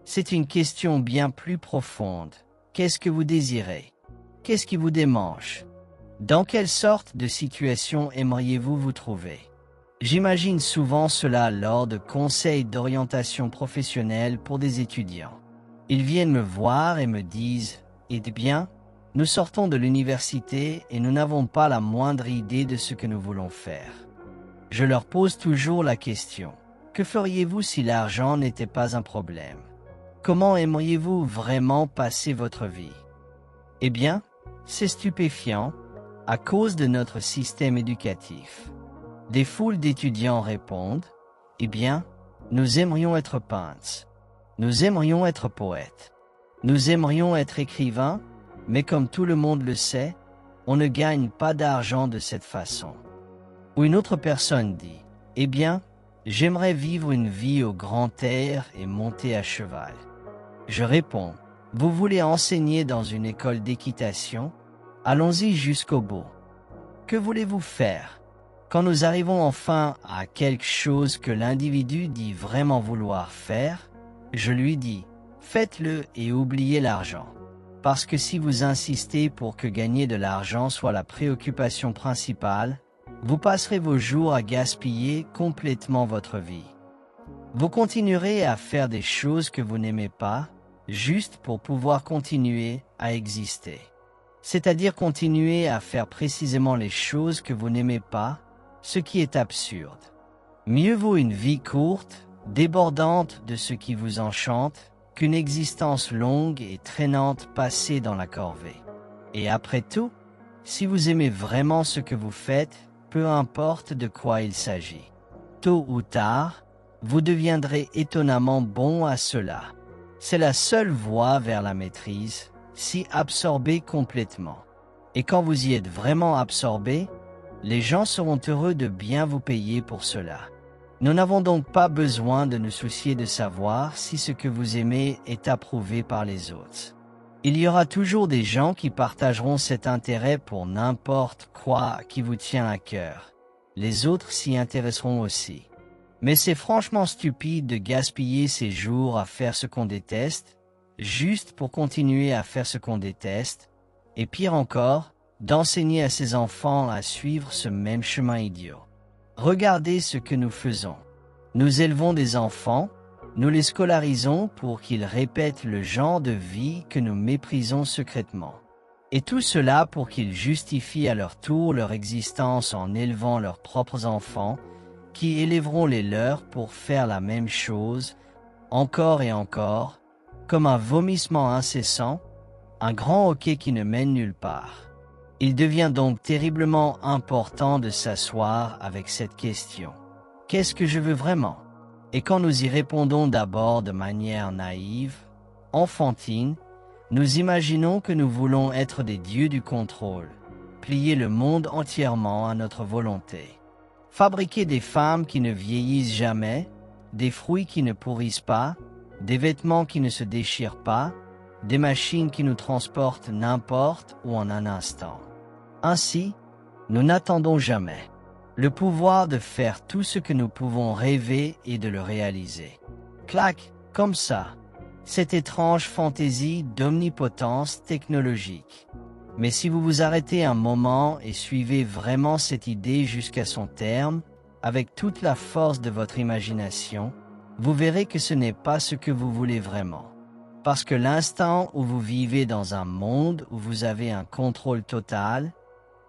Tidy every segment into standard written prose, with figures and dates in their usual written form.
C'est une question bien plus profonde. Qu'est-ce que vous désirez? Qu'est-ce qui vous démange? Dans quelle sorte de situation aimeriez-vous vous trouver? J'imagine souvent cela lors de conseils d'orientation professionnelle pour des étudiants. Ils viennent me voir et me disent « Eh bien, nous sortons de l'université et nous n'avons pas la moindre idée de ce que nous voulons faire. » Je leur pose toujours la question « Que feriez-vous si l'argent n'était pas un problème? Comment aimeriez-vous vraiment passer votre vie? » Eh bien, c'est stupéfiant à cause de notre système éducatif. Des foules d'étudiants répondent « Eh bien, nous aimerions être peintres. Nous aimerions être poètes. Nous aimerions être écrivains, mais comme tout le monde le sait, on ne gagne pas d'argent de cette façon. » Ou une autre personne dit « Eh bien, j'aimerais vivre une vie au grand air et monter à cheval. » Je réponds « Vous voulez enseigner dans une école d'équitation? Allons-y jusqu'au bout. Que voulez-vous faire? » Quand nous arrivons enfin à quelque chose que l'individu dit vraiment vouloir faire, je lui dis « Faites-le et oubliez l'argent. » Parce que si vous insistez pour que gagner de l'argent soit la préoccupation principale, vous passerez vos jours à gaspiller complètement votre vie. Vous continuerez à faire des choses que vous n'aimez pas, juste pour pouvoir continuer à exister. C'est-à-dire continuer à faire précisément les choses que vous n'aimez pas, ce qui est absurde. Mieux vaut une vie courte, débordante de ce qui vous enchante, qu'une existence longue et traînante passée dans la corvée. Et après tout, si vous aimez vraiment ce que vous faites, peu importe de quoi il s'agit, tôt ou tard, vous deviendrez étonnamment bon à cela. C'est la seule voie vers la maîtrise, s'y absorber complètement. Et quand vous y êtes vraiment absorbé, les gens seront heureux de bien vous payer pour cela. Nous n'avons donc pas besoin de nous soucier de savoir si ce que vous aimez est approuvé par les autres. Il y aura toujours des gens qui partageront cet intérêt pour n'importe quoi qui vous tient à cœur. Les autres s'y intéresseront aussi. Mais c'est franchement stupide de gaspiller ses jours à faire ce qu'on déteste, juste pour continuer à faire ce qu'on déteste, et pire encore, d'enseigner à ses enfants à suivre ce même chemin idiot. Regardez ce que nous faisons. Nous élevons des enfants, nous les scolarisons pour qu'ils répètent le genre de vie que nous méprisons secrètement. Et tout cela pour qu'ils justifient à leur tour leur existence en élevant leurs propres enfants, qui élèveront les leurs pour faire la même chose, encore et encore, comme un vomissement incessant, un grand hoquet qui ne mène nulle part. Il devient donc terriblement important de s'asseoir avec cette question. Qu'est-ce que je veux vraiment? Et quand nous y répondons d'abord de manière naïve, enfantine, nous imaginons que nous voulons être des dieux du contrôle, plier le monde entièrement à notre volonté. Fabriquer des femmes qui ne vieillissent jamais, des fruits qui ne pourrissent pas, des vêtements qui ne se déchirent pas, des machines qui nous transportent n'importe où en un instant. Ainsi, nous n'attendons jamais le pouvoir de faire tout ce que nous pouvons rêver et de le réaliser. Clac, comme ça, cette étrange fantaisie d'omnipotence technologique. Mais si vous vous arrêtez un moment et suivez vraiment cette idée jusqu'à son terme, avec toute la force de votre imagination, vous verrez que ce n'est pas ce que vous voulez vraiment. Parce que l'instant où vous vivez dans un monde où vous avez un contrôle total,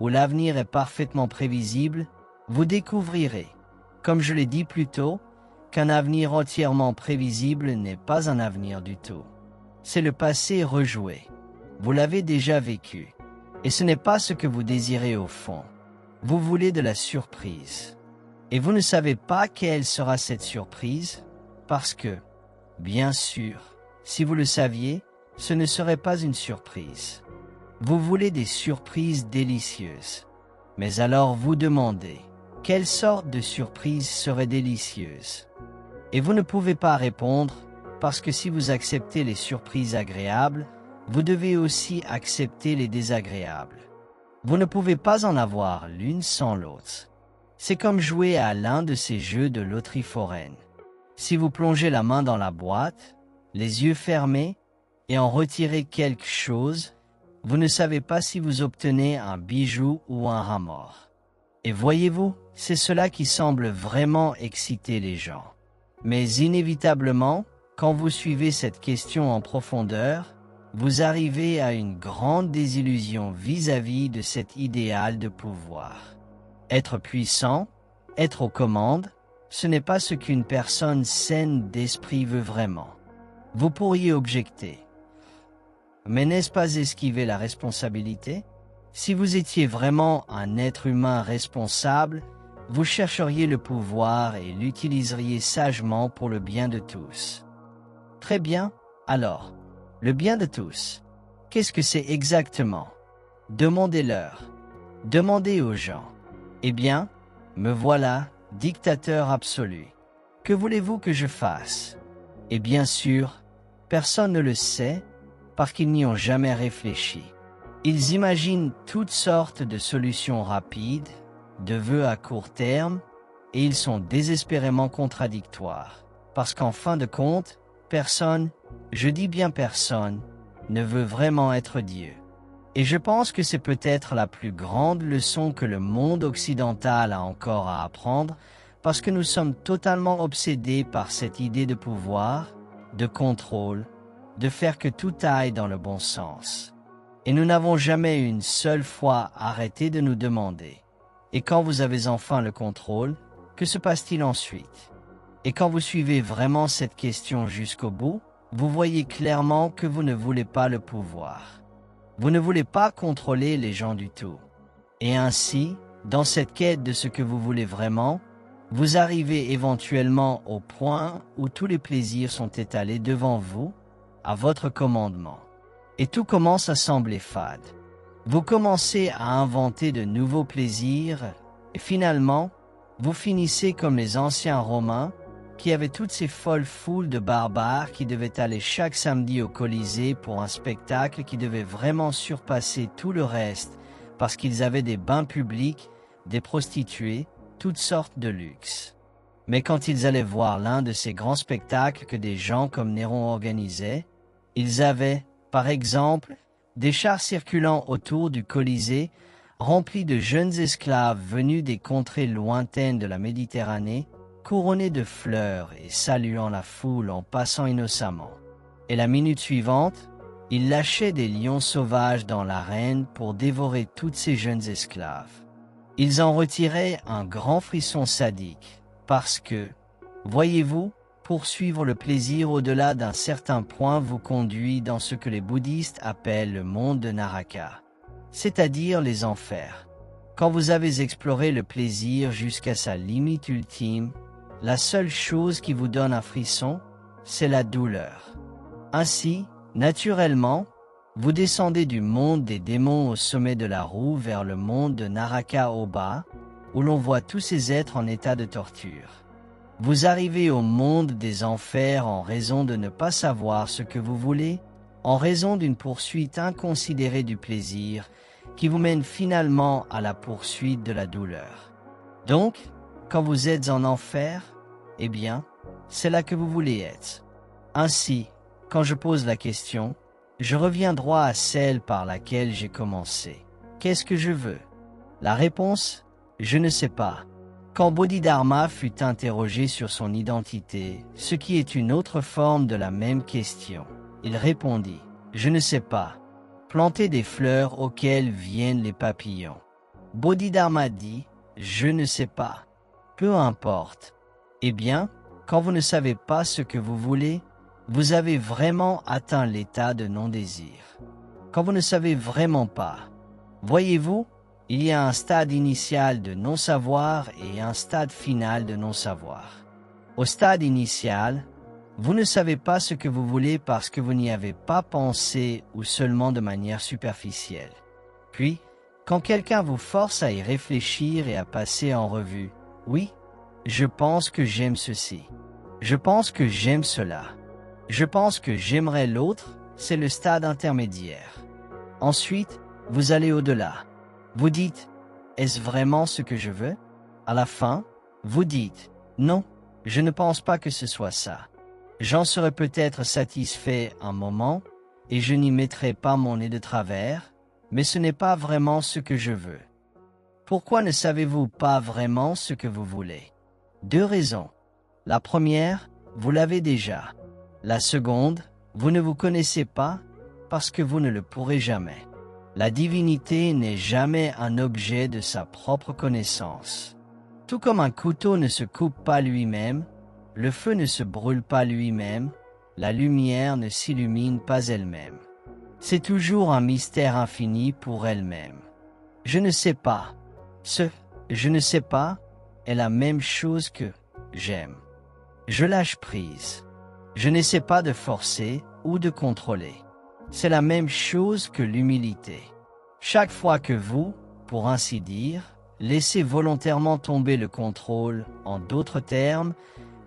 où l'avenir est parfaitement prévisible, vous découvrirez, comme je l'ai dit plus tôt, qu'un avenir entièrement prévisible n'est pas un avenir du tout. C'est le passé rejoué. Vous l'avez déjà vécu. Et ce n'est pas ce que vous désirez au fond. Vous voulez de la surprise. Et vous ne savez pas quelle sera cette surprise, parce que, bien sûr, si vous le saviez, ce ne serait pas une surprise. Vous voulez des surprises délicieuses. Mais alors vous demandez, quelle sorte de surprise serait délicieuse? Et vous ne pouvez pas répondre, parce que si vous acceptez les surprises agréables, vous devez aussi accepter les désagréables. Vous ne pouvez pas en avoir l'une sans l'autre. C'est comme jouer à l'un de ces jeux de loterie foraine. Si vous plongez la main dans la boîte, les yeux fermés, et en retirer quelque chose, vous ne savez pas si vous obtenez un bijou ou un rat mort. Et voyez-vous, c'est cela qui semble vraiment exciter les gens. Mais inévitablement, quand vous suivez cette question en profondeur, vous arrivez à une grande désillusion vis-à-vis de cet idéal de pouvoir. Être puissant, être aux commandes, ce n'est pas ce qu'une personne saine d'esprit veut vraiment. Vous pourriez objecter. Mais n'est-ce pas esquiver la responsabilité? Si vous étiez vraiment un être humain responsable, vous chercheriez le pouvoir et l'utiliseriez sagement pour le bien de tous. Très bien, alors, le bien de tous, qu'est-ce que c'est exactement? Demandez-leur. Demandez aux gens. Eh bien, me voilà, dictateur absolu. Que voulez-vous que je fasse? Et bien sûr, personne ne le sait, parce qu'ils n'y ont jamais réfléchi. Ils imaginent toutes sortes de solutions rapides, de vœux à court terme, et ils sont désespérément contradictoires. Parce qu'en fin de compte, personne, je dis bien personne, ne veut vraiment être Dieu. Et je pense que c'est peut-être la plus grande leçon que le monde occidental a encore à apprendre, parce que nous sommes totalement obsédés par cette idée de pouvoir, de contrôle, de faire que tout aille dans le bon sens. Et nous n'avons jamais une seule fois arrêté de nous demander. Et quand vous avez enfin le contrôle, que se passe-t-il ensuite? Et quand vous suivez vraiment cette question jusqu'au bout, vous voyez clairement que vous ne voulez pas le pouvoir. Vous ne voulez pas contrôler les gens du tout. Et ainsi, dans cette quête de ce que vous voulez vraiment, vous arrivez éventuellement au point où tous les plaisirs sont étalés devant vous, à votre commandement. Et tout commence à sembler fade. Vous commencez à inventer de nouveaux plaisirs, et finalement, vous finissez comme les anciens Romains, qui avaient toutes ces folles foules de barbares qui devaient aller chaque samedi au Colisée pour un spectacle qui devait vraiment surpasser tout le reste, parce qu'ils avaient des bains publics, des prostituées, toutes sortes de luxe. Mais quand ils allaient voir l'un de ces grands spectacles que des gens comme Néron organisaient, ils avaient, par exemple, des chars circulant autour du Colisée, remplis de jeunes esclaves venus des contrées lointaines de la Méditerranée, couronnés de fleurs et saluant la foule en passant innocemment. Et la minute suivante, ils lâchaient des lions sauvages dans l'arène pour dévorer toutes ces jeunes esclaves. Ils en retiraient un grand frisson sadique, parce que, voyez-vous, poursuivre le plaisir au-delà d'un certain point vous conduit dans ce que les bouddhistes appellent le monde de Naraka, c'est-à-dire les enfers. Quand vous avez exploré le plaisir jusqu'à sa limite ultime, la seule chose qui vous donne un frisson, c'est la douleur. Ainsi, naturellement, vous descendez du monde des démons au sommet de la roue vers le monde de Naraka au bas, où l'on voit tous ces êtres en état de torture. Vous arrivez au monde des enfers en raison de ne pas savoir ce que vous voulez, en raison d'une poursuite inconsidérée du plaisir, qui vous mène finalement à la poursuite de la douleur. Donc, quand vous êtes en enfer, eh bien, c'est là que vous voulez être. Ainsi, quand je pose la question, je reviens droit à celle par laquelle j'ai commencé. Qu'est-ce que je veux? La réponse, je ne sais pas. Quand Bodhidharma fut interrogé sur son identité, ce qui est une autre forme de la même question, il répondit, « Je ne sais pas. Planter des fleurs auxquelles viennent les papillons. » Bodhidharma dit, « Je ne sais pas. Peu importe. » Eh bien, quand vous ne savez pas ce que vous voulez, vous avez vraiment atteint l'état de non-désir. Quand vous ne savez vraiment pas, voyez-vous, il y a un stade initial de non-savoir et un stade final de non-savoir. Au stade initial, vous ne savez pas ce que vous voulez parce que vous n'y avez pas pensé ou seulement de manière superficielle. Puis, quand quelqu'un vous force à y réfléchir et à passer en revue, « Oui, je pense que j'aime ceci. Je pense que j'aime cela. Je pense que j'aimerais l'autre », c'est le stade intermédiaire. Ensuite, vous allez au-delà. Vous dites, est-ce vraiment ce que je veux? À la fin, vous dites, non, je ne pense pas que ce soit ça. J'en serai peut-être satisfait un moment, et je n'y mettrai pas mon nez de travers, mais ce n'est pas vraiment ce que je veux. Pourquoi ne savez-vous pas vraiment ce que vous voulez? 2 raisons. La première, vous l'avez déjà. La seconde, vous ne vous connaissez pas, parce que vous ne le pourrez jamais. La divinité n'est jamais un objet de sa propre connaissance. Tout comme un couteau ne se coupe pas lui-même, le feu ne se brûle pas lui-même, la lumière ne s'illumine pas elle-même. C'est toujours un mystère infini pour elle-même. Je ne sais pas. Ce « je ne sais pas » est la même chose que « j'aime ». Je lâche prise. Je n'essaie pas de forcer ou de contrôler. C'est la même chose que l'humilité. Chaque fois que vous, pour ainsi dire, laissez volontairement tomber le contrôle, en d'autres termes,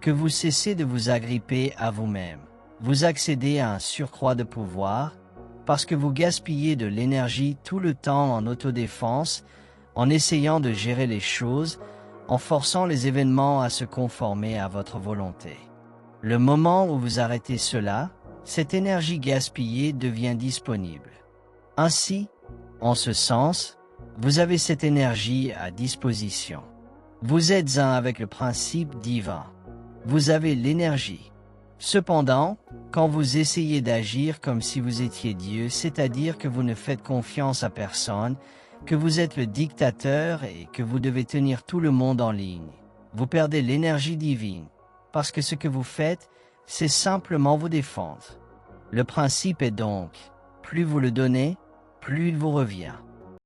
que vous cessez de vous agripper à vous-même, vous accédez à un surcroît de pouvoir, parce que vous gaspillez de l'énergie tout le temps en autodéfense, en essayant de gérer les choses, en forçant les événements à se conformer à votre volonté. Le moment où vous arrêtez cela, cette énergie gaspillée devient disponible. Ainsi, en ce sens, vous avez cette énergie à disposition. Vous êtes un avec le principe divin. Vous avez l'énergie. Cependant, quand vous essayez d'agir comme si vous étiez Dieu, c'est-à-dire que vous ne faites confiance à personne, que vous êtes le dictateur et que vous devez tenir tout le monde en ligne, vous perdez l'énergie divine, parce que ce que vous faites, c'est simplement vous défendre. Le principe est donc, plus vous le donnez, plus il vous revient.